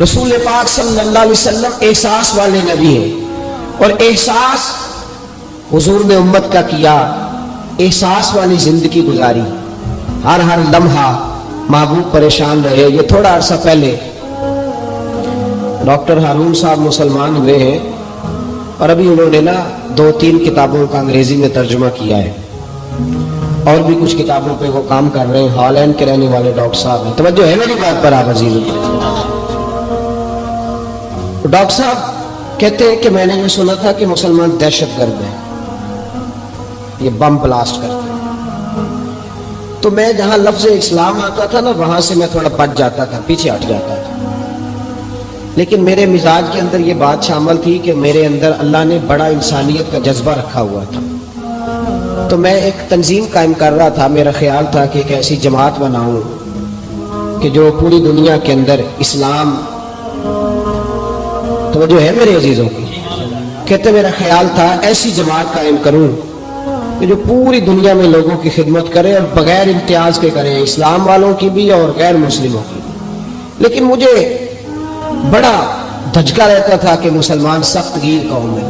رسول پاک صلی اللہ علیہ وسلم احساس والے نبی ہیں، اور احساس حضور نے امت کا کیا، احساس والی زندگی گزاری، ہر لمحہ محبوب پریشان رہے۔ یہ تھوڑا عرصہ پہلے ڈاکٹر ہارون صاحب مسلمان ہوئے ہیں، اور ابھی انہوں نے 2-3 کتابوں کا انگریزی میں ترجمہ کیا ہے، اور بھی کچھ کتابوں پہ وہ کام کر رہے ہیں۔ ہالینڈ کے رہنے والے ڈاکٹر صاحب ہیں، توجہ ہے میری بات پر آپ عزیز؟ ڈاکٹر صاحب کہتے ہیں کہ میں نے یہ سنا تھا کہ مسلمان دہشت گرد ہیں، یہ بم بلاسٹ کرتے ہیں، تو میں جہاں لفظ اسلام آتا تھا وہاں سے میں تھوڑا پٹ جاتا تھا، پیچھے ہٹ جاتا تھا، لیکن میرے مزاج کے اندر یہ بات شامل تھی کہ میرے اندر اللہ نے بڑا انسانیت کا جذبہ رکھا ہوا تھا، تو میں ایک تنظیم قائم کر رہا تھا۔ میرا خیال تھا کہ ایک ایسی جماعت بناؤں کہ جو پوری دنیا کے اندر اسلام، توجہ ہے میرے عزیزوں کی، کہتے میرا خیال تھا ایسی جماعت قائم کروں کہ جو پوری دنیا میں لوگوں کی خدمت کرے اور بغیر امتیاز کے کرے، اسلام والوں کی بھی اور غیر مسلموں کی بھی۔ لیکن مجھے بڑا دھچکا رہتا تھا کہ مسلمان سخت گیر قوم ہے۔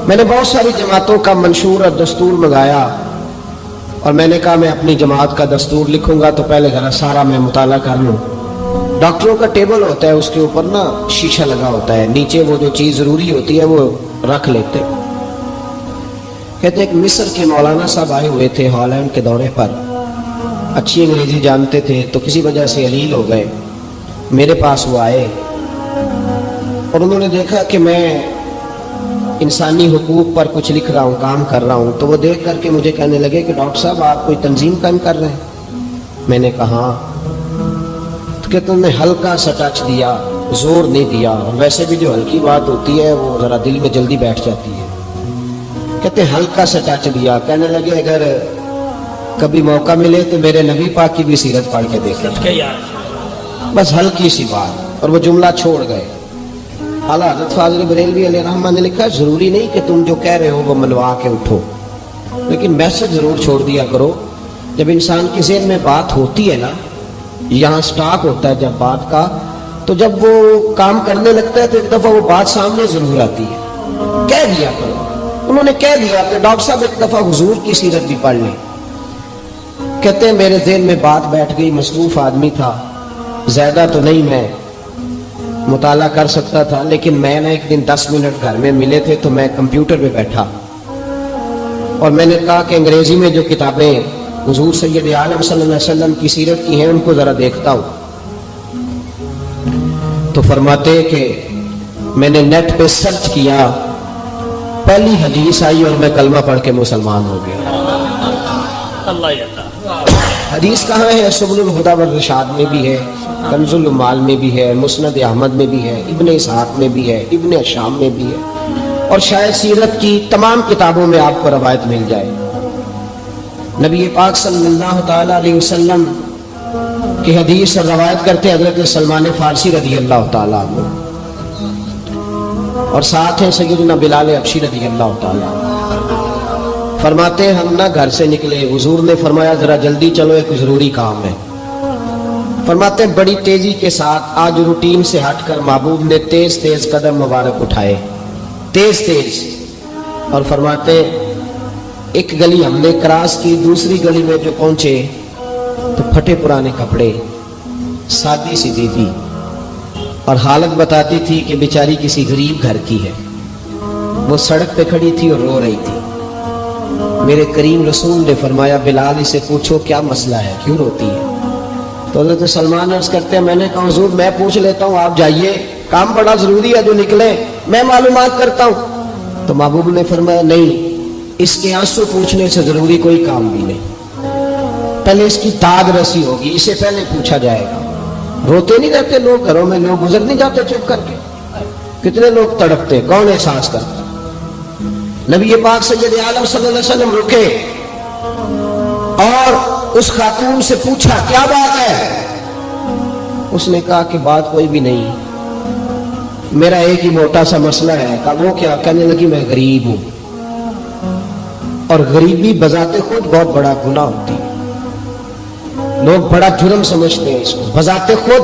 میں نے بہت ساری جماعتوں کا منشور اور دستور منگایا، اور میں نے کہا میں اپنی جماعت کا دستور لکھوں گا تو پہلے ذرا سارا میں مطالعہ کر لوں۔ ڈاکٹروں کا ٹیبل ہوتا ہے، اس کے اوپر شیشہ لگا ہوتا ہے، نیچے وہ جو چیز ضروری ہوتی ہے وہ رکھ لیتے۔ کہتے ایک مصر کے مولانا صاحب آئے ہوئے تھے ہالینڈ کے دورے پر، اچھی انگریزی جانتے تھے، تو کسی وجہ سے علیل ہو گئے، میرے پاس وہ آئے، اور انہوں نے دیکھا کہ میں انسانی حقوق پر کچھ لکھ رہا ہوں، کام کر رہا ہوں، تو وہ دیکھ کر کے مجھے کہنے لگے کہ ڈاکٹر صاحب آپ کوئی تنظیم قائم کر رہے ہیں؟ میں نے کہا ہاں۔ تو کہتے انہوں نے ہلکا سا ٹچ دیا، زور نہیں دیا، اور ویسے بھی جو ہلکی بات ہوتی ہے وہ ذرا دل میں جلدی بیٹھ جاتی ہے۔ کہتے ہلکا سا ٹچ دیا، کہنے لگے اگر کبھی موقع ملے تو میرے نبی پاک کی بھی سیرت پڑھ کے دیکھیں، بس ہلکی سی بات، اور وہ جملہ چھوڑ گئے۔ اعلیٰ حضرت فاضل بریلوی علیہ رحمہ نے لکھا ضروری نہیں کہ تم جو کہہ رہے ہو وہ منوا کے اٹھو، لیکن میسج ضرور چھوڑ دیا کرو۔ جب انسان کے ذہن میں بات ہوتی ہے یہاں سٹاک ہوتا ہے جب بات کا، تو جب وہ کام کرنے لگتا ہے تو ایک دفعہ وہ بات سامنے ضرور آتی ہے۔ کہہ دیا کرو۔ انہوں نے کہہ دیا کہ ڈاکٹر صاحب ایک دفعہ حضور کی سیرت بھی پڑھ لیں۔ کہتے ہیں میرے ذہن میں بات بیٹھ گئی، مصروف آدمی تھا، زیادہ تو نہیں میں مطالعہ کر سکتا تھا، لیکن میں نے ایک دن 10 منٹ گھر میں ملے تھے تو میں کمپیوٹر پہ بیٹھا، اور میں نے کہا کہ انگریزی میں جو کتابیں حضور سید عالم صلی اللہ علیہ وسلم کی سیرت کی ہیں ان کو ذرا دیکھتا ہوں۔ تو فرماتے کہ میں نے نیٹ پہ سرچ کیا، پہلی حدیث آئی اور میں کلمہ پڑھ کے مسلمان ہو گیا۔ حدیث کہاں ہے؟ سبل الہدی والرشاد میں بھی ہے، کنز المال میں بھی ہے، مسند احمد میں بھی ہے، ابن اسحاق میں بھی ہے، ابن شام میں بھی ہے، اور شاید سیرت کی تمام کتابوں میں آپ کو روایت مل جائے۔ نبی پاک صلی اللہ تعالی علیہ وسلم کی حدیث اور روایت کرتے حضرت سلمان فارسی رضی اللہ تعالیٰ عنہ، اور ساتھ ہیں سیدنا بلال حبشی رضی اللہ تعالیٰ عنہ۔ فرماتے ہیں ہم گھر سے نکلے، حضور نے فرمایا ذرا جلدی چلو ایک ضروری کام ہے۔ فرماتے ہیں بڑی تیزی کے ساتھ آج روٹین سے ہٹ کر محبوب نے تیز تیز قدم مبارک اٹھائے، تیز تیز، اور فرماتے ایک گلی ہم نے کراس کی، دوسری گلی میں جو پہنچے تو پھٹے پرانے کپڑے، سادی سی بیوی، اور حالت بتاتی تھی کہ بیچاری کسی غریب گھر کی ہے، وہ سڑک پہ کھڑی تھی اور رو رہی تھی۔ میرے کریم رسول نے فرمایا بلال اسے پوچھو کیا مسئلہ ہے، کیوں روتی ہے؟ تو حضرت سلمان عرض کرتے ہیں میں نے کہا حضور میں پوچھ لیتا ہوں، آپ جائیے، کام بڑا ضروری ہے جو نکلے، میں معلومات کرتا ہوں۔ تو محبوب نے فرمایا نہیں، اس کے آنسو پوچھنے سے ضروری کوئی کام بھی نہیں، پہلے اس کی داد رسی ہوگی، اسے پہلے پوچھا جائے گا۔ روتے نہیں رہتے لوگ گھروں میں، لوگ گزر نہیں جاتے چپ کر کے؟ کتنے لوگ تڑپتے، کون احساس کرتا؟ نبی پاک سید عالم صلی اللہ علیہ وسلم رکے اور اس خاتون سے پوچھا کیا بات ہے؟ اس نے کہا کہ بات کوئی بھی نہیں، میرا ایک ہی موٹا سا مسئلہ ہے۔ کہا وہ کیا؟ کہنے لگی میں غریب ہوں، اور غریبی بذات خود بہت بڑا گناہ ہوتی ہے، لوگ بڑا جرم سمجھتے ہیں اس کو، بذات خود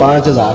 5000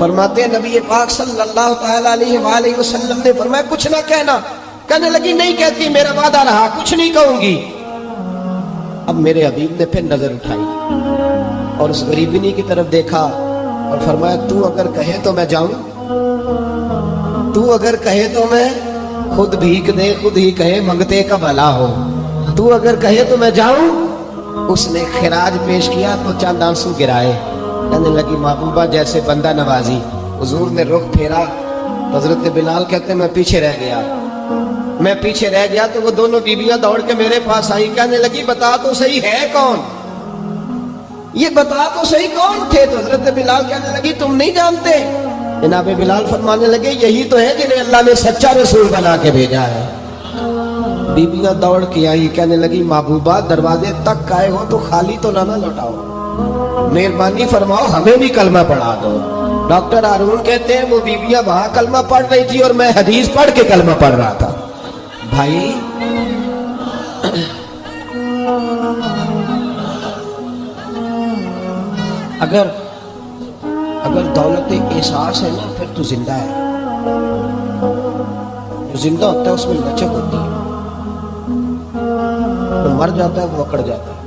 فرماتے ہیں نبی پاک صلی اللہ تعالی علیہ وآلہ وسلم نے فرمایا کچھ نہ کہنا. کہنے لگی نہیں کہتی, میرا وعدہ رہا, کچھ نہیں کہوں گی. اب میرے حبیب نے پھر نظر اٹھائی اور اس غریبنی کی طرف دیکھا اور فرمایا تو اگر کہے تو میں جاؤں, تو اگر کہے تو میں خود بھیک دے, خود ہی کہے منگتے کا بھلا ہو, تو اگر کہے تو میں جاؤں. اس نے خراج پیش کیا تو چند آنسو گرائے. کہنے لگی محبوبہ جیسے بندہ نوازی. حضور نے رخ پھیرا, حضرت بلال کہتے میں پیچھے رہ گیا. میں پیچھے رہ گیا تو وہ دونوں بیویاں دوڑ کے میرے پاس آئی. کہنے لگی بتا تو صحیح ہے کون, یہ بتا تو صحیح کون تھے. تو حضرت بلال کہنے لگی تم نہیں جانتے. جناب بلال فرمانے لگے یہی تو ہے جنہیں اللہ نے سچا رسول بنا کے بھیجا ہے. بیویاں دوڑ کے آئی. کہنے لگی محبوبہ دروازے تک آئے ہو تو خالی تو نہ لوٹاؤ, مہربانی فرماؤ ہمیں بھی کلمہ پڑھا دو. ڈاکٹر ہارون کہتے ہیں وہ بیویاں وہاں کلمہ پڑھ رہی تھی اور میں حدیث پڑھ کے کلمہ پڑھ رہا تھا. بھائی اگر دولت احساس ہے نا پھر تو زندہ ہے. جو زندہ ہوتا ہے اس میں لچک ہوتی ہے, جو مر جاتا ہے وہ اکڑ جاتا ہے.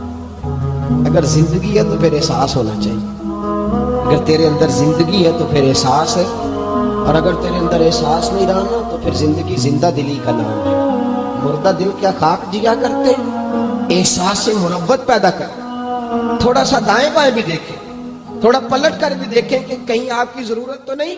اگر زندگی ہے تو پھر احساس ہونا چاہیے. اگر تیرے اندر زندگی ہے تو پھر احساس ہے, اور اگر تیرے اندر احساس نہیں رہا نا تو پھر زندگی زندہ دلی کا نام ہے. مردہ دل کیا خاک جیا کرتے, احساس سے مربت پیدا کرتے. تھوڑا سا دائیں بائیں بھی دیکھیں, تھوڑا پلٹ کر بھی دیکھیں کہ کہیں آپ کی ضرورت تو نہیں.